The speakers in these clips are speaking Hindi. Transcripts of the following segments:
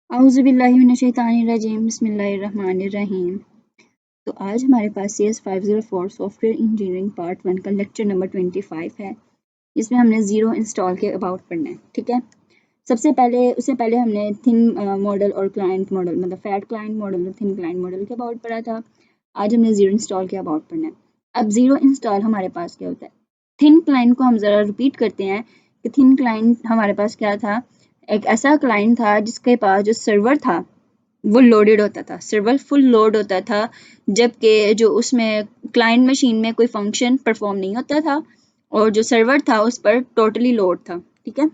औज़ुबिल्लाहिमिनश्शैतानिर्रजीम बिस्मिल्लाहिर्रहमानिर्रहीम। तो आज हमारे पास CS504 सॉफ्टवेयर इंजीनियरिंग पार्ट 1 का लेक्चर नंबर 25 है, जिसमें हमने ज़ीरो इंस्टॉल के अबाउट पढ़ना है। ठीक है, उससे पहले हमने थिन मॉडल और क्लाइंट मॉडल, मतलब फैट क्लाइंट मॉडल और थिन क्लाइंट मॉडल के अबाउट पढ़ा था। आज हमने ज़ीरो इंस्टॉल के अबाउट पढ़ना है। अब ज़ीरो इंस्टॉल हमारे पास क्या होता है? थिन क्लाइंट को हम ज़रा रिपीट करते हैं कि थिन क्लाइंट हमारे पास क्या था? एक ऐसा क्लाइंट था जिसके पास जो सर्वर था वो लोडेड होता था, सर्वर फुल लोड होता था, जबकि जो उसमें क्लाइंट मशीन में कोई फंक्शन परफॉर्म नहीं होता था और जो सर्वर था उस पर टोटली लोड था। ठीक है,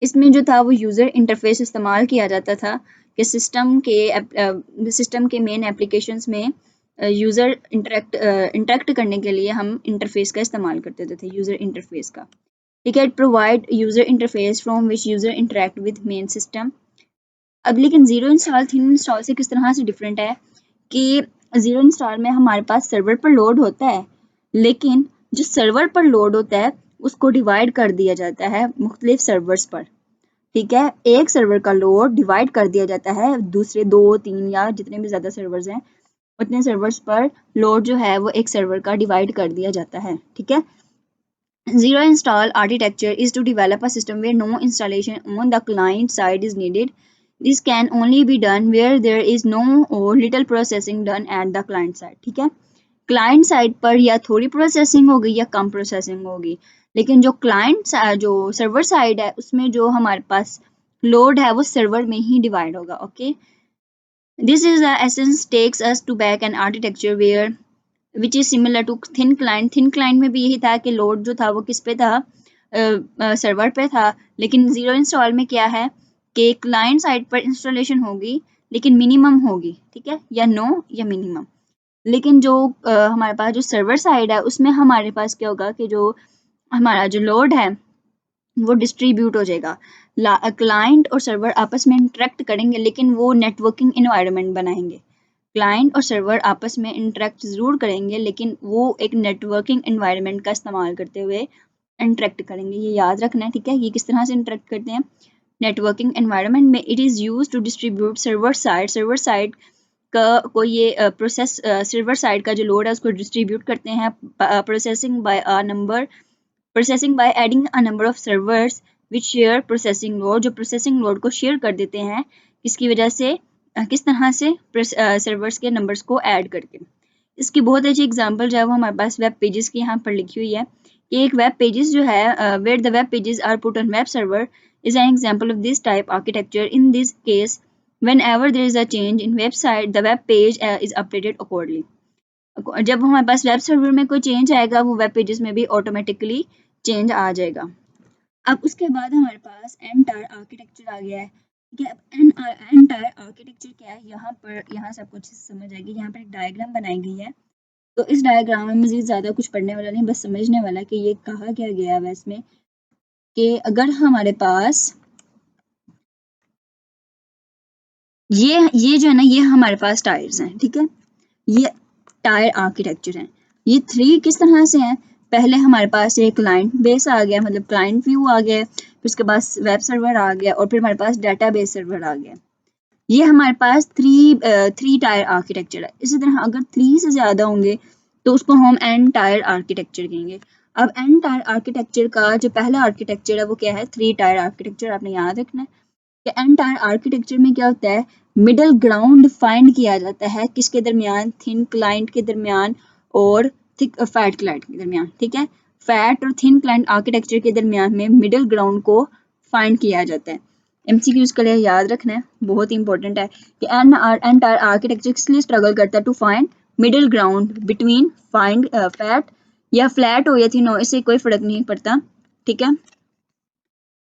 इसमें जो था वो यूज़र इंटरफेस इस्तेमाल किया जाता था कि सिस्टम के मेन एप्लीकेशंस में यूज़र इंटरेक्ट करने के लिए हम इंटरफेस का इस्तेमाल करते थे, यूज़र इंटरफेस का। ठीक है, it provide user interface from which user interact with main system. अब लेकिन ज़ीरो इंस्टॉल थिन इंस्टॉल से किस तरह से डिफरेंट है कि ज़ीरो इंस्टॉल में हमारे पास सर्वर पर लोड होता है, लेकिन जो सर्वर पर लोड होता है उसको डिवाइड कर दिया जाता है मुख्तलिफ सर्वर्स पर। ठीक है, एक सर्वर का लोड डिवाइड कर दिया जाता है दूसरे 2-3 या जितने भी ज़्यादा सर्वर्स हैं उतने सर्वर्स पर लोड जो है वो एक सर्वर का डिवाइड कर दिया जाता है। ठीक है, Zero install architecture is to develop a system where no installation on the client side is needed. This can only be done where there is no or little processing done at the client side. ठीक है, क्लाइंट साइड पर या थोड़ी प्रोसेसिंग होगी या कम प्रोसेसिंग होगी, लेकिन जो सर्वर साइड है उसमें जो हमारे पास लोड है वो सर्वर में ही डिवाइड होगा। Okay, this is the essence takes us to back an architecture where which is similar to thin client. Thin client में भी यही था कि लोड जो था वो किस पे था, सर्वर पे था, लेकिन ज़ीरो इंस्टॉल में क्या है कि क्लाइंट साइड पर इंस्टॉलेशन होगी लेकिन मिनिमम होगी। ठीक है, या नो या मिनिमम। लेकिन जो हमारे पास जो सर्वर साइड है उसमें हमारे पास क्या होगा कि जो हमारा जो लोड है वो डिस्ट्रीब्यूट हो जाएगा। क्लाइंट और सर्वर आपस में इंटरेक्ट करेंगे लेकिन वो नेटवर्किंग इन्वायरमेंट बनाएंगे। क्लाइंट और सर्वर आपस में इंटरेक्ट ज़रूर करेंगे लेकिन वो एक नेटवर्किंग एनवायरनमेंट का इस्तेमाल करते हुए इंटरेक्ट करेंगे, ये याद रखना है। ठीक है, ये किस तरह से इंटरेक्ट करते हैं नेटवर्किंग एनवायरनमेंट में? It is use to distribute server side का कोई ये प्रोसेस सर्वर साइड का जो लोड है उसको डिस्ट्रीब्यूट करते हैं processing by adding a number of servers which share processing load. जो प्रोसेसिंग लोड को शेयर कर देते हैं किसकी वजह से, किस तरह से, सर्वर्स के नंबर्स को ऐड करके। इसकी बहुत अच्छी एग्जांपल जो है वो हमारे पास वेब पेजेस की यहाँ पर लिखी हुई है कि एक वेब पेजेस जो है where the web pages are put on web server is an example of this type architecture. In this case, whenever there is a change in website, the web page is updated accordingly. जब हमारे पास वेब सर्वर में कोई चेंज आएगा वो वेब पेजेस में भी ऑटोमेटिकली चेंज आ जाएगा। अब उसके बाद हमारे पास एंटायर आर्किटेक्चर आ गया है। ठीक है, अब एंटायर आर्किटेक्चर क्या है, यहाँ से आपको अच्छे से समझ आएगी। यहाँ पर एक डायग्राम बनाई गई है, तो इस डायग्राम में मज़ीद ज़्यादा कुछ पढ़ने वाला नहीं, बस समझने वाला कि ये कहा क्या गया है इसमें कि अगर हमारे पास ये जो है ना, ये हमारे पास टायर्स हैं। ठीक है, ये टायर आर्किटेक्चर हैं। ये थ्री किस तरह से हैं? पहले हमारे पास एक क्लाइंट बेस आ गया, मतलब क्लाइंट व्यू आ गया, फिर उसके बाद वेब सर्वर आ गया और फिर हमारे पास डेटाबेस सर्वर आ गया। ये हमारे पास थ्री टायर आर्किटेक्चर है। इसी तरह अगर 3 से ज़्यादा होंगे तो उसको हम एन टायर आर्किटेक्चर कहेंगे। अब एन टायर आर्किटेक्चर का जो पहला आर्किटेक्चर है वो क्या है? 3 टायर आर्किटेक्चर। आपने याद रखना है कि एंटायर आर्किटेक्चर में क्या होता है, मिडल ग्राउंड फाइंड किया जाता है किसके दरमियान? थिन क्लाइंट के दरमियान और थिक फैट क्लाइंट के दरमियान। ठीक है, फैट और थिन क्लाइंट आर्किटेक्चर के दरमियान में मिडल ग्राउंड को फाइंड किया जाता है। एमसीक्यूज के लिए याद रखना है, बहुत ही इंपॉर्टेंट है कि एंटायर आर्किटेक्चर किस लिए स्ट्रगल करता है? To find middle ground between find fat, या फ्लैट हो या थिन हो, इससे कोई फर्क नहीं पड़ता। ठीक है,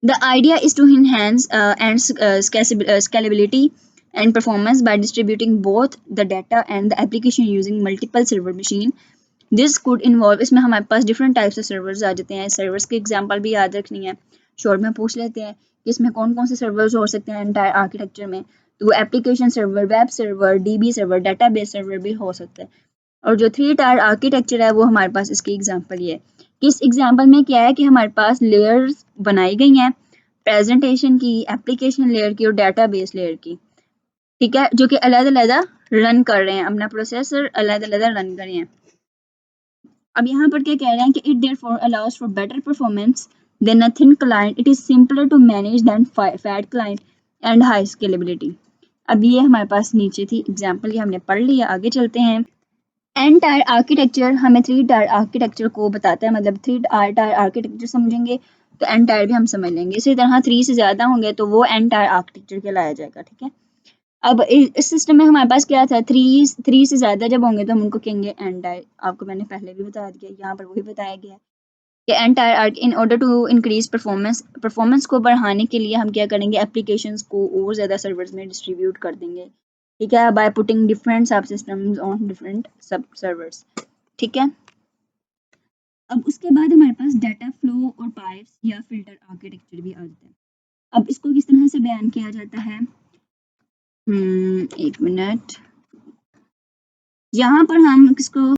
the idea is to enhance scalability and performance by distributing both the data and the application using multiple server machine. This could involve, इसमें हमारे पास different types of servers आ जाते हैं। servers के example भी याद रखनी है, शॉर्ट में पूछ लेते हैं कि इसमें कौन कौन से servers हो सकते हैं entire architecture में। तो application server, web server, DB server, database server भी हो सकता है। और जो 3 टायर आर्किटेक्चर है वो हमारे पास इसकी एग्जांपल ये है कि इस एग्जांपल में क्या है कि हमारे पास लेयर्स बनाई गई हैं, प्रेजेंटेशन की, एप्लीकेशन लेयर की और डेटाबेस लेयर की, ठीक है, जो कि अलग-अलग रन कर रहे हैं, अपना प्रोसेसर अलग-अलग रन कर रहे हैं। अब यहाँ पर क्या कह रहे हैं कि it therefore allows for better performance than a thin client, it is simpler to manage than fat client and high scalability. अब ये हमारे पास नीचे थी एग्जांपल, ये हमने पढ़ लिया, आगे चलते हैं। एन टायर आर्किटेक्चर हमें 3 टायर आर्किटेक्चर को बताता है, मतलब 3 टायर आर्किटेक्चर समझेंगे तो एन टायर भी हम समझ लेंगे। इसी तरह 3 से ज़्यादा होंगे तो वो एन टायर आर्किटेक्चर कहलाया जाएगा, ठीक है। अब इस सिस्टम में हमारे पास क्या था, थ्री से ज़्यादा जब होंगे तो हम उनको कहेंगे एन टायर। आपको मैंने पहले भी बता दिया, यहाँ पर वही बताया गया है कि N tier arch in order to increase performance को बढ़ाने के लिए हम क्या करेंगे, एप्लीकेशंस को और ज़्यादा सर्वर्स में डिस्ट्रीब्यूट कर देंगे, ठीक है, बाय पुटिंग डिफरेंट सब सिस्टम्स ऑन डिफरेंट सब सर्वर्स, ठीक है। अब उसके बाद हमारे पास डाटा फ्लो और पाइप्स या फिल्टर आर्किटेक्चर भी आ जाता है। अब इसको किस तरह से बयान किया जाता है, एक मिनट, यहाँ पर हम किसको,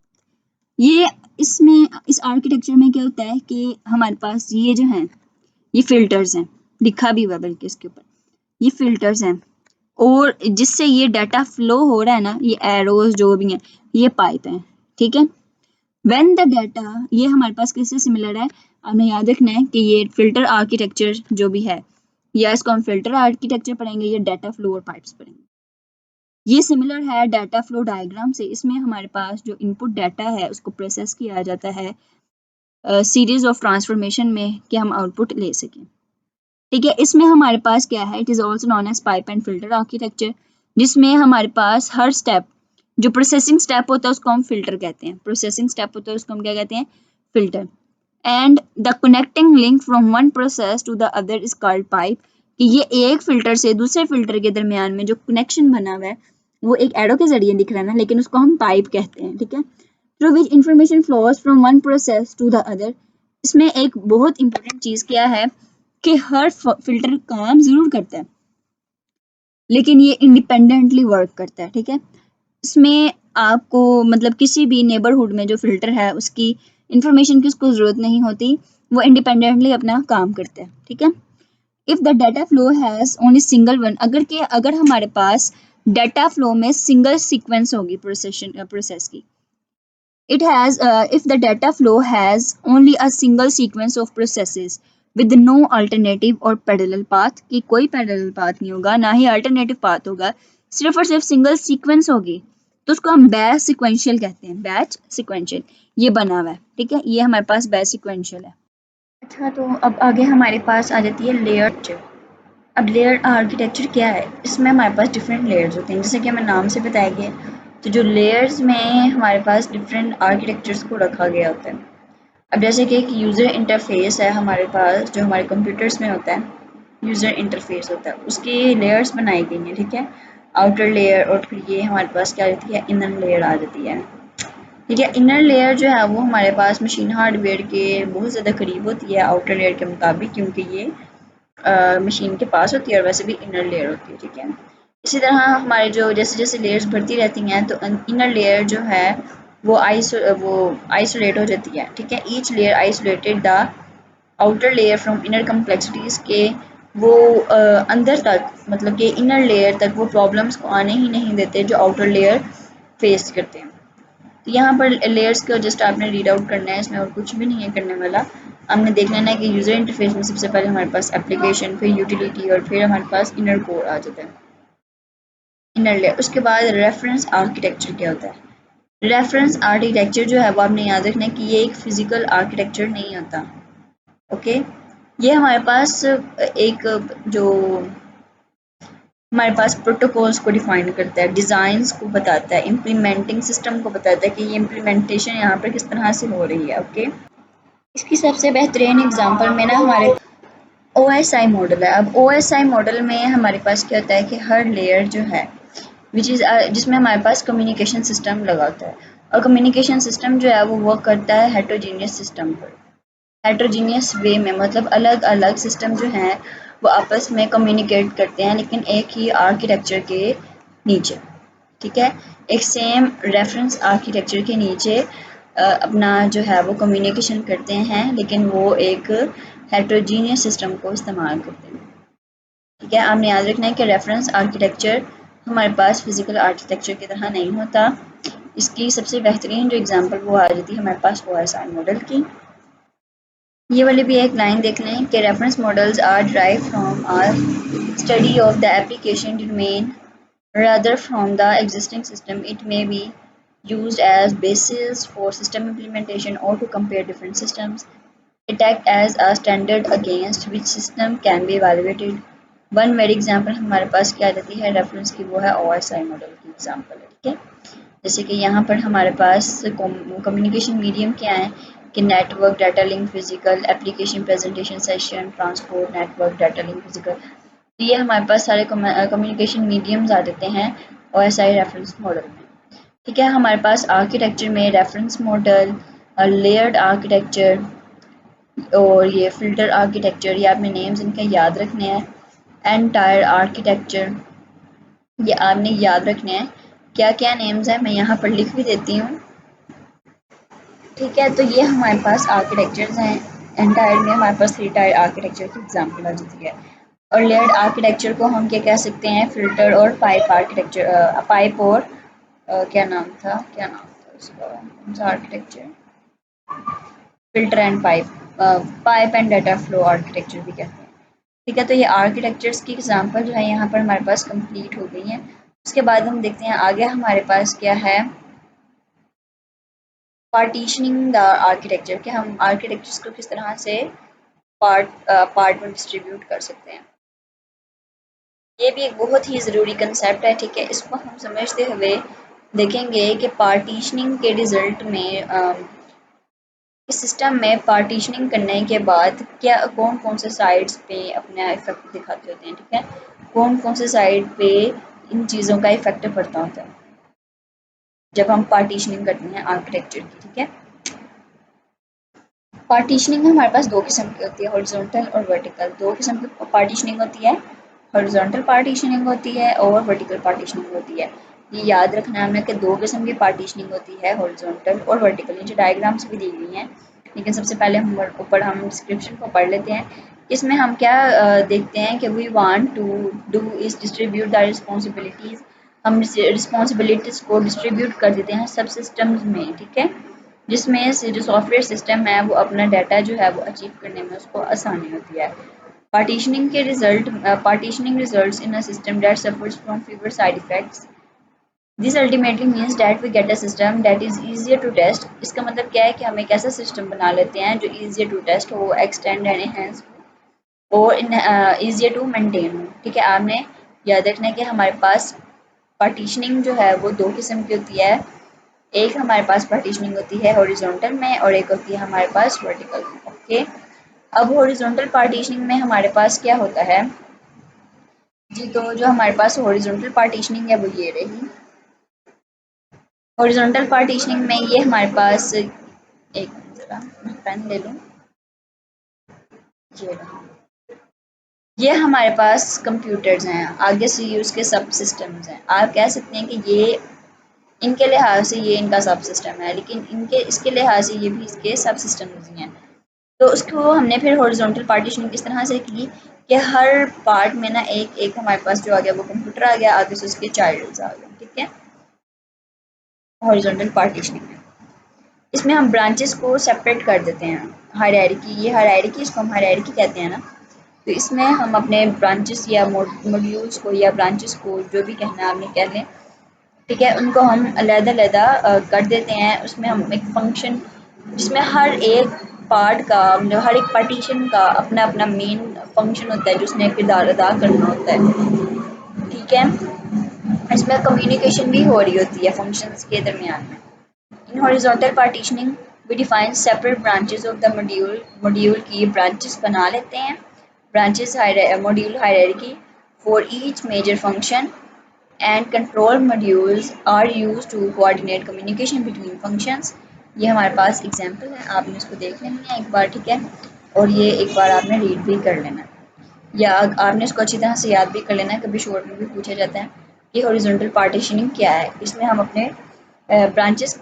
ये इसमें इस आर्किटेक्चर में क्या होता है कि हमारे पास ये जो हैं ये फिल्टर्स हैं, लिखा भी हुआ बल्कि इसके ऊपर, ये फिल्टर्स हैं और जिससे ये डाटा फ्लो हो रहा है ना, ये एरोज जो भी हैं ये पाइप हैं, ठीक है। व्हेन द डाटा, ये हमारे पास किससे सिमिलर है, हमें याद रखना है कि ये फिल्टर आर्किटेक्चर जो भी है, या इसको हम फिल्टर आर्किटेक्चर पढ़ेंगे या डाटा फ्लो और पाइप्स पढ़ेंगे। ये सिमिलर है डाटा फ्लो डायग्राम से। इसमें हमारे पास जो इनपुट डाटा है उसको प्रोसेस किया जाता है सीरीज ऑफ ट्रांसफॉर्मेशन में कि हम आउटपुट ले सकें, ठीक है। इसमें हमारे पास क्या है, it is also known as pipe and filter architecture, जिसमें हमारे पास हर स्टेप, जो प्रोसेसिंग स्टेप होता है उसको हम फिल्टर कहते हैं, प्रोसेसिंग स्टेप होता है उसको हम क्या कहते हैं, filter. And the connecting link from one process to the other is called pipe, कि ये एक फिल्टर से दूसरे फिल्टर के दरमियान में जो कनेक्शन बना हुआ है वो एक एरो के जरिए दिख रहा है ना, लेकिन उसको हम पाइप कहते हैं, ठीक है। Through which information flows from one process to the other. इसमें एक बहुत इंपॉर्टेंट चीज़ क्या है कि हर फिल्टर काम जरूर करता है लेकिन ये इंडिपेंडेंटली वर्क करता है, ठीक है। इसमें आपको मतलब किसी भी नेबरहुड में जो फिल्टर है उसकी इंफॉर्मेशन की उसको ज़रूरत नहीं होती, वो इंडिपेंडेंटली अपना काम करता है, ठीक है। If the data flow has only single one, अगर हमारे पास डाटा फ्लो में सिंगल सीक्वेंस होगी प्रोसेस की, it has if the data flow has only a single sequence of processes with no alternative or parallel path, कि कोई parallel path नहीं होगा ना ही alternative path होगा, सिर्फ और सिर्फ सिंगल सीक्वेंस होगी, तो उसको हम बैच सिक्वेंशियल कहते हैं, बैच सिक्वेंशियल ये बना हुआ है, ठीक है, ये हमारे पास बैच सिक्वेंशियल है। अच्छा, तो अब आगे हमारे पास आ जाती है लेयर। अब लेयर आर्किटेक्चर क्या है, इसमें हमारे पास डिफरेंट लेयर्स होते हैं, जैसे कि हमें नाम से बताया गया, तो जो लेयर्स में हमारे पास डिफरेंट आर्किटेक्चर्स को रखा गया होता है। अब जैसे कि एक यूज़र इंटरफेस है हमारे पास, जो हमारे कंप्यूटर्स में होता है, यूज़र इंटरफेस होता है, उसकी लेयर्स बनाई गई हैं, ठीक है, आउटर लेयर, और फिर ये हमारे पास क्या रहती है, इनर लेयर आ जाती है, ठीक है। इनर लेयर जो है वो हमारे पास मशीन हार्डवेयर के बहुत ज़्यादा करीब होती है आउटर लेयर के मुताबिक, क्योंकि ये मशीन के पास होती है और वैसे भी इनर लेयर होती है, ठीक है। इसी तरह हमारे जो जैसे जैसे लेयर्स बढ़ती रहती हैं तो इनर लेयर जो है वो आइसोलेट हो जाती है, ठीक है। Each layer isolated the outer layer from inner complexities के, वो अंदर तक मतलब कि इनर लेयर तक वो प्रॉब्लम्स को आने ही नहीं देते जो आउटर लेयर फेस करते हैं। तो यहाँ पर लेयर्स को जस्ट आपने रीड आउट करना है, इसमें और कुछ भी नहीं है करने वाला। हमने देख लेना है कि यूज़र इंटरफेस में सबसे पहले हमारे पास एप्लीकेशन, फिर यूटिलिटी और फिर हमारे पास इनर कोर आ जाता है, इनर लेयर। उसके बाद रेफरेंस आर्किटेक्चर क्या होता है, रेफरेंस आर्किटेक्चर जो है वो आपने याद रखना है कि ये एक फिजिकल आर्किटेक्चर नहीं होता, ओके। ये हमारे पास एक जो हमारे पास प्रोटोकॉल्स को डिफाइन करता है, डिज़ाइंस को बताता है, इम्प्लीमेंटिंग सिस्टम को बताता है कि ये इम्प्लीमेंटेशन यहाँ पर किस तरह से हो रही है, ओके। इसकी सबसे बेहतरीन एग्जांपल में ना हमारे OSI मॉडल है। अब OSI मॉडल में हमारे पास क्या होता है कि हर लेयर जो है जिसमें हमारे पास कम्युनिकेशन सिस्टम लगा होता है, और कम्युनिकेशन सिस्टम जो है वो वर्क करता है हेट्रोजीनियस सिस्टम पर, हेट्रोजीनियस वे में, मतलब अलग अलग सिस्टम जो हैं वो आपस में कम्युनिकेट करते हैं लेकिन एक ही आर्किटेक्चर के नीचे, ठीक है, एक सेम रेफरेंस आर्किटेक्चर के नीचे अपना जो है वो कम्युनिकेशन करते हैं, लेकिन वो एक हेट्रोजीनियस सिस्टम को इस्तेमाल करते हैं। ठीक है, आपने याद रखना है कि रेफरेंस आर्किटेक्चर हमारे पास फिजिकल आर्किटेक्चर की तरह नहीं होता। इसकी सबसे बेहतरीन जो एग्जांपल वो आ जाती है हमारे पास OSI मॉडल की। ये वाली भी एक लाइन देख लें कि reference models are drive from our study of the application domain rather from the existing system. It may be used as basis for system implementation or to compare different systems. It acts as a standard against which system can be evaluated. One very example हमारे पास क्या रहती है रेफरेंस की, वो है OSI मॉडल की एग्जांपल है। ठीक है, जैसे कि यहाँ पर हमारे पास कम्युनिकेशन मीडियम क्या है कि network, data link, physical, application, presentation, session, transport, network, data link, physical. तो ये हमारे पास सारे कम्युनिकेशन मीडियम्स आ जाते हैं OSI रेफरेंस मॉडल में। ठीक है, हमारे पास आर्किटेक्चर में रेफरेंस मॉडल, लेयर्ड आर्किटेक्चर और ये फिल्टर आर्किटेक्चर, ये आपने नेम्स इनके याद रखने हैं। एंटायर आर्किटेक्चर, ये आपने याद रखने हैं। क्या क्या नेम्स हैं मैं यहाँ पर लिख भी देती हूँ। ठीक है, तो ये हमारे पास आर्किटेक्चर्स हैं। एंटायर में हमारे पास 3 टायर आर्किटेक्चर की एग्जांपल आ जाती है। और लेयर्ड आर्किटेक्चर को हम क्या कह सकते हैं, फिल्टर और पाइप आर्किटेक्चर, पाइप और क्या नाम था उसका, कौन सा architecture, filter and pipe, pipe and data flow architecture भी कहते हैं। ठीक है, तो ये आर्किटेक्चर्स की एग्जांपल जो है यहाँ पर हमारे पास कंप्लीट हो गई है। उसके बाद हम देखते हैं आगे हमारे पास क्या है, पार्टीशनिंग द आर्किटेक्चर, कि हम आर्किटेक्चर्स को किस तरह से पार्ट में डिस्ट्रीब्यूट कर सकते हैं। ये भी एक बहुत ही ज़रूरी कंसेप्ट है। ठीक है, इसको हम समझते हुए देखेंगे कि पार्टीशनिंग के रिज़ल्ट में इस सिस्टम में पार्टीशनिंग करने के बाद क्या कौन कौन से साइड्स पे अपना इफेक्ट दिखाते होते हैं। ठीक है, कौन कौन से साइड पे इन चीज़ों का इफेक्ट पड़ता होता है जब हम पार्टीशनिंग करते हैं आर्किटेक्चर की। ठीक है, पार्टीशनिंग हमारे पास 2 किस्म की होती है, हॉरिजॉन्टल और वर्टिकल। 2 किस्म की पार्टीशनिंग होती है, हॉरिजॉन्टल पार्टीशनिंग होती है और वर्टिकल पार्टीशनिंग होती है। ये याद रखना है हमें कि 2 किस्म की पार्टीशनिंग होती है, हॉरिजॉन्टल और वर्टिकल। नीचे डायग्राम्स भी दी हुई हैं, लेकिन सबसे पहले हम डिस्क्रिप्शन को पढ़ लेते हैं। इसमें हम क्या देखते हैं कि we want to do is distribute the responsibilities, हम रिस्पॉन्सिबिलिटीज़ को डिस्ट्रीब्यूट कर देते हैं सब सिस्टम्स में। ठीक है, जिसमें से जो सॉफ्टवेयर सिस्टम है वो अपना डाटा जो है वो अचीव करने में उसको आसानी होती है। Partitioning results in a system that suffers from fewer side effects. This ultimately means that we get a system that is easier to test. इसका मतलब क्या है कि हम एक ऐसा सिस्टम बना लेते हैं जो easier to test हो, extend and enhance हो और easier to maintain हो। ठीक है, आपने याद रखना है कि हमारे पास पार्टीशनिंग जो है वो 2 किस्म की होती है। एक हमारे पास पार्टीशनिंग होती है हॉरिजॉन्टल में और एक होती है हमारे पास वर्टिकल में। ओके, अब हॉरिजॉन्टल पार्टीशनिंग में हमारे पास क्या होता है जी, तो जो हमारे पास हॉरिजॉन्टल पार्टीशनिंग है वो ये रही। हॉरिजॉन्टल पार्टीशनिंग में ये हमारे पास, एक जरा मैं पेन ले लूँ, ये हमारे पास कंप्यूटर्स हैं, आगे से उसके सब सिस्टम्स हैं। आप कह सकते हैं कि ये इनके लिहाज से ये इनका सब सिस्टम है, लेकिन इसके लिहाज से ये भी इसके सब सिस्टम्स ही हैं। तो उसको हमने फिर हॉरिजॉन्टल पार्टीशनिंग किस तरह से की कि हर पार्ट में ना एक एक हमारे पास जो आ गया वो कंप्यूटर आ गया, आगे से उसके चाइल्ड्स आ गए। ठीक है, हॉरिजॉन्टल पार्टीशनिंग में इसमें हम ब्रांचेस को सेपरेट कर देते हैं। हायरार्की, ये हायरार्की, इसको हम हायरार्की कहते हैं ना। तो इसमें हम अपने ब्रांचेस या मॉड्यूल्स को या ब्रांचेस को जो भी कहना है आपने कह लें। ठीक है, उनको हम अलग-अलग कर देते हैं। उसमें हम एक फंक्शन जिसमें हर एक पार्ट का मतलब हर एक पार्टीशन का अपना अपना मेन फंक्शन होता है जो उसने किरदार अदा करना होता है। ठीक है, इसमें कम्युनिकेशन भी हो रही होती है फंक्शंस के दरमियान में। In horizontal partitioning we define separate branches of the module की ब्रांचेस बना लेते हैं। Branches module hierarchy for each major function and control modules are used to coordinate communication between functions। ये हमारे पास एग्जाम्पल है, आपने इसको देख लेना है एक बार। ठीक है, और ये एक बार आपने रीड भी कर लेना है या आपने इसको अच्छी तरह से याद भी कर लेना है, कभी शॉर्ट में भी पूछा जाता है कि हॉरिजॉन्टल पार्टीशनिंग क्या है। इसमें हम अपने branches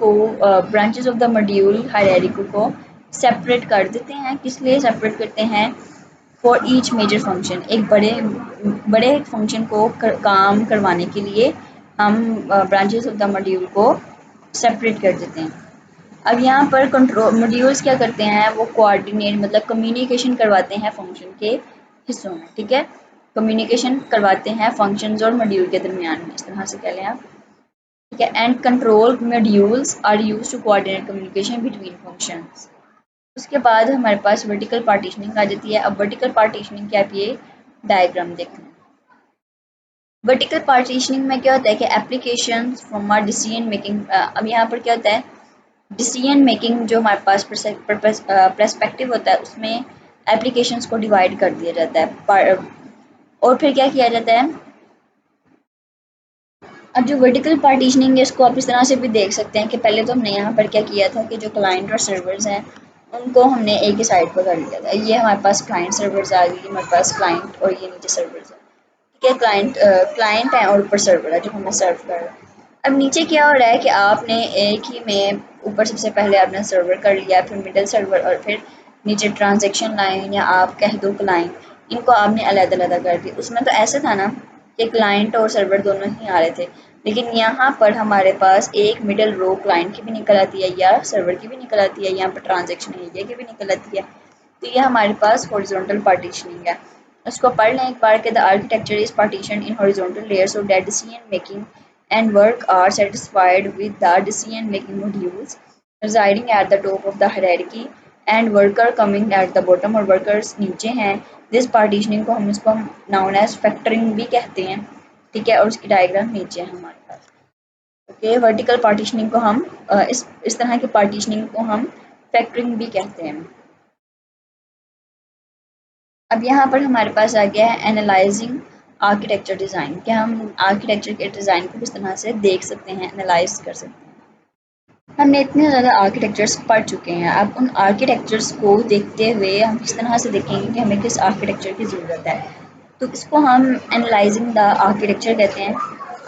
of the module hierarchy को सेपरेट कर देते हैं। किस लिए सेपरेट करते हैं? फॉर ईच मेजर फंक्शन, एक बड़े फंक्शन को काम करवाने के लिए हम ब्रांचेस ऑफ द मॉड्यूल को सेपरेट कर देते हैं। अब यहाँ पर कंट्रोल मॉड्यूल्स क्या करते हैं, वो कोऑर्डिनेट मतलब कम्युनिकेशन करवाते हैं फंक्शन के हिस्सों में, ठीक है, कम्युनिकेशन करवाते हैं फंक्शंस और मॉड्यूल के दरमियान में, इस तरह से कह लें आप, ठीक है। And control modules are used to coordinate communication between functions. उसके बाद हमारे पास वर्टिकल पार्टीशनिंग आ जाती है। अब वर्टिकल पार्टीशनिंग क्या, आप ये डायग्राम देख लें। वर्टिकल पार्टीशनिंग में क्या होता है कि applications from our decision making, अब यहाँ पर क्या होता है, डिसीजन मेकिंग जो हमारे पास पर्सपेक्टिव होता है उसमें एप्लीकेशंस को डिवाइड कर दिया जाता है। और फिर क्या किया जाता है, अब जो वर्टिकल पार्टीशनिंग है इसको आप इस तरह से भी देख सकते हैं कि पहले तो हमने यहाँ पर क्या किया था कि जो क्लाइंट और सर्वर्स हैं उनको हमने एक ही साइड पर कर लिया था। ये हमारे पास क्लाइंट सर्वर्स आ गई, हमारे पास क्लाइंट और ये नीचे सर्वर्स है, ठीक है। क्लाइंट है और ऊपर सर्वर है जो हमें सर्व कर रहा है। अब नीचे क्या हो रहा है कि आपने एक ही में ऊपर सबसे पहले आपने सर्वर कर लिया, फिर मिडल सर्वर और फिर नीचे ट्रांजेक्शन लाइन या आप कह दो क्लाइंट, इनको आपने अलग-अलग कर दिया। उसमें तो ऐसे था ना कि क्लाइंट और सर्वर दोनों ही आ रहे थे, लेकिन यहाँ पर हमारे पास एक मिडल रो क्लाइंट की भी निकल आती है या सर्वर की भी निकल आती है, यहाँ पर ट्रांजेक्शन एरिया की भी निकल आती है। तो ये हमारे पास हॉरिजॉन्टल पार्टीशनिंग है। उसको पढ़ लें एक बार के, the architecture is partition in horizontal layers so that decision making and work are satisfied with the decision-making modules residing at the top of the hierarchy and worker coming at the bottom, और workers नीचे हैं। this partitioning को हम इसको known as factoring भी कहते हैं, ठीक है, और उसकी डायग्राम नीचे है हमारे पास। ओके, वर्टिकल पार्टीशनिंग को हम इस तरह की पार्टीशनिंग को हम फैक्टरिंग भी कहते हैं। अब यहाँ पर हमारे पास आ गया है एनालाइजिंग आर्किटेक्चर डिज़ाइन, कि हम आर्किटेक्चर के डिज़ाइन को किस तरह से देख सकते हैं, एनालाइज कर सकते हैं। हमने इतने ज़्यादा आर्किटेक्चर्स पढ़ चुके हैं, अब उन आर्किटेक्चर्स को देखते हुए हम किस तरह से देखेंगे कि हमें किस आर्किटेक्चर की ज़रूरत है। तो इसको हम एनालाइजिंग द आर्किटेक्चर कहते हैं।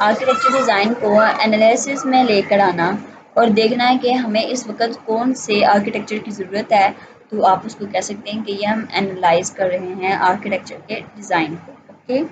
आर्किटेक्चर डिज़ाइन को एनालिसिस में लेकर आना और देखना है कि हमें इस वक्त कौन से आर्किटेक्चर की ज़रूरत है, तो आप उसको कह सकते हैं कि ये हम एनालाइज कर रहे हैं आर्किटेक्चर के डिज़ाइन को। ओके।